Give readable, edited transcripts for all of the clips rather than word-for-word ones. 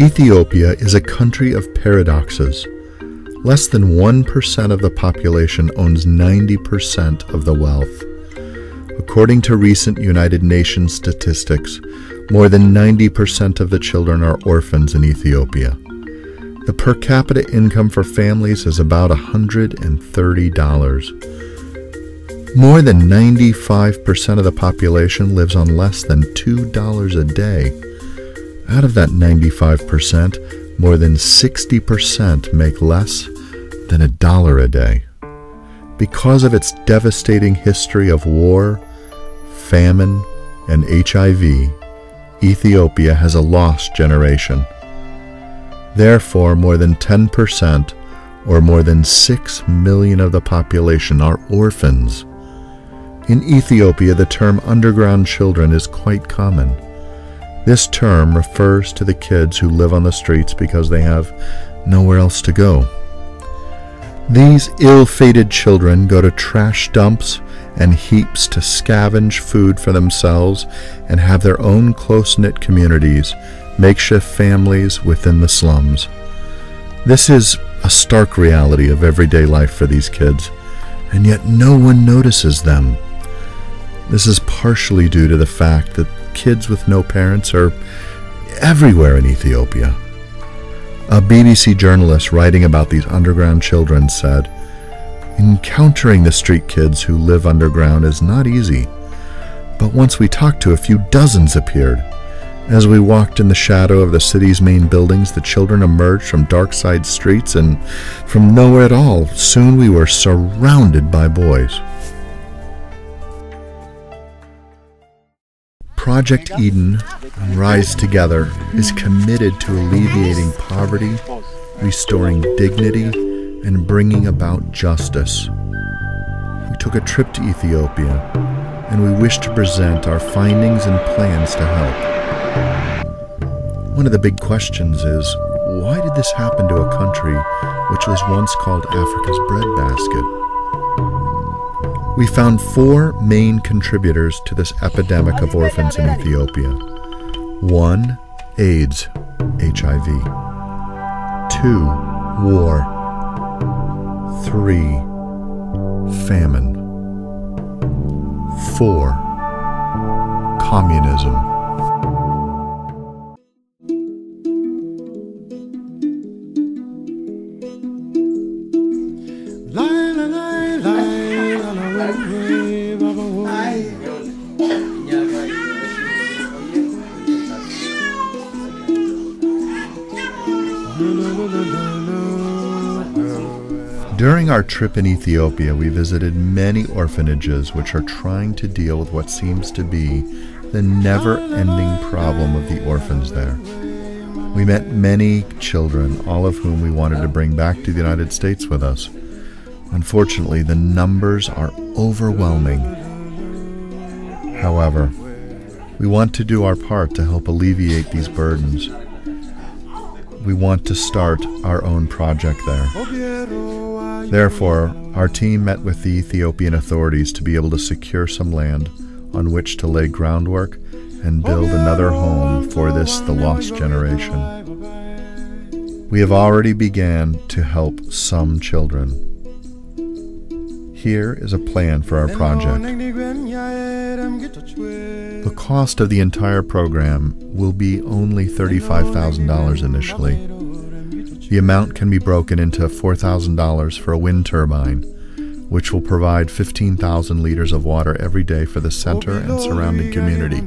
Ethiopia is a country of paradoxes. Less than 1% of the population owns 90% of the wealth. According to recent United Nations statistics, more than 90% of the children are orphans in Ethiopia. The per capita income for families is about $130. More than 95% of the population lives on less than $2 a day. Out of that 95%, more than 60% make less than $1 a day. Because of its devastating history of war, famine, and HIV, Ethiopia has a lost generation. Therefore, more than 10%, or more than 6 million of the population, are orphans. In Ethiopia, the term underground children is quite common. This term refers to the kids who live on the streets because they have nowhere else to go. These ill-fated children go to trash dumps and heaps to scavenge food for themselves and have their own close-knit communities, makeshift families within the slums. This is a stark reality of everyday life for these kids, and yet no one notices them. This is partially due to the fact that kids with no parents are everywhere in Ethiopia. A BBC journalist writing about these underground children said, "Encountering the street kids who live underground is not easy, but once we talked to a few dozens appeared. As we walked in the shadow of the city's main buildings, the children emerged from dark side streets and from nowhere at all. Soon we were surrounded by boys." Project Eden, Rise Together, is committed to alleviating poverty, restoring dignity, and bringing about justice. We took a trip to Ethiopia, and we wish to present our findings and plans to help. One of the big questions is, why did this happen to a country which was once called Africa's breadbasket? We found 4 main contributors to this epidemic of orphans in Ethiopia. 1. AIDS, HIV. 2. War. 3. Famine. 4. Communism. During our trip in Ethiopia, we visited many orphanages which are trying to deal with what seems to be the never-ending problem of the orphans there. We met many children, all of whom we wanted to bring back to the United States with us. Unfortunately, the numbers are overwhelming. However, we want to do our part to help alleviate these burdens. We want to start our own project there. Therefore, our team met with the Ethiopian authorities to be able to secure some land on which to lay groundwork and build another home for the lost generation. We have already began to help some children. Here is a plan for our project. The cost of the entire program will be only $35,000 initially. The amount can be broken into $4,000 for a wind turbine, which will provide 15,000 liters of water every day for the center and surrounding community.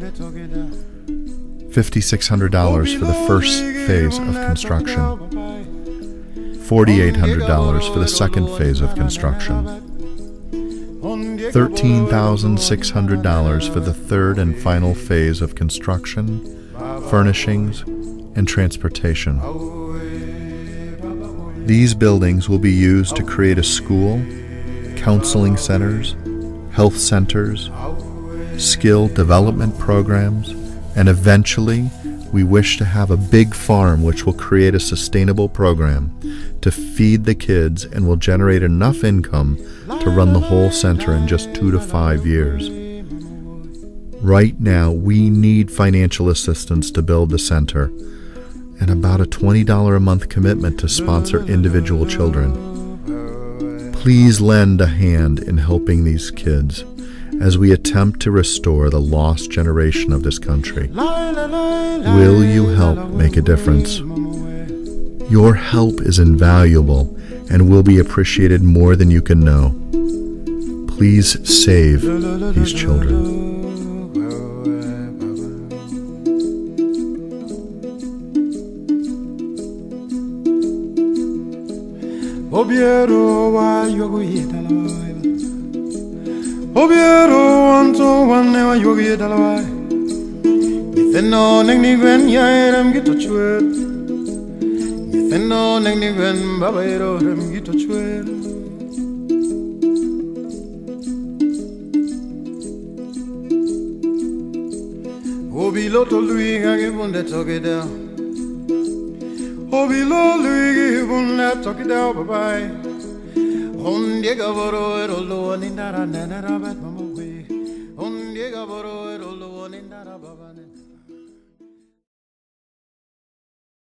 $5,600 for the first phase of construction. $4,800 for the second phase of construction. $13,600 for the third and final phase of construction, furnishings, and transportation. These buildings will be used to create a school, counseling centers, health centers, skill development programs, and eventually we wish to have a big farm which will create a sustainable program to feed the kids and will generate enough income to run the whole center in just 2 to 5 years. Right now, we need financial assistance to build the center. and about a $20 a month commitment to sponsor individual children. Please lend a hand in helping these kids as we attempt to restore the lost generation of this country. Will you help make a difference? Your help is invaluable and will be appreciated more than you can know. Please save these children. Obiero wa yogo yedalwa, Obiero wanto wane wa yogo yedalwa. Yitheno nengni gwen yaeram gito chwet, Yitheno nengni gwen babaero rem gito chwet. Obi loto lui gange bunde toge down. Obilo lui bunna toki da bye. Ondiega boro erolo nindara nana rabat mama we. Ondiega boro erolo nindara baba.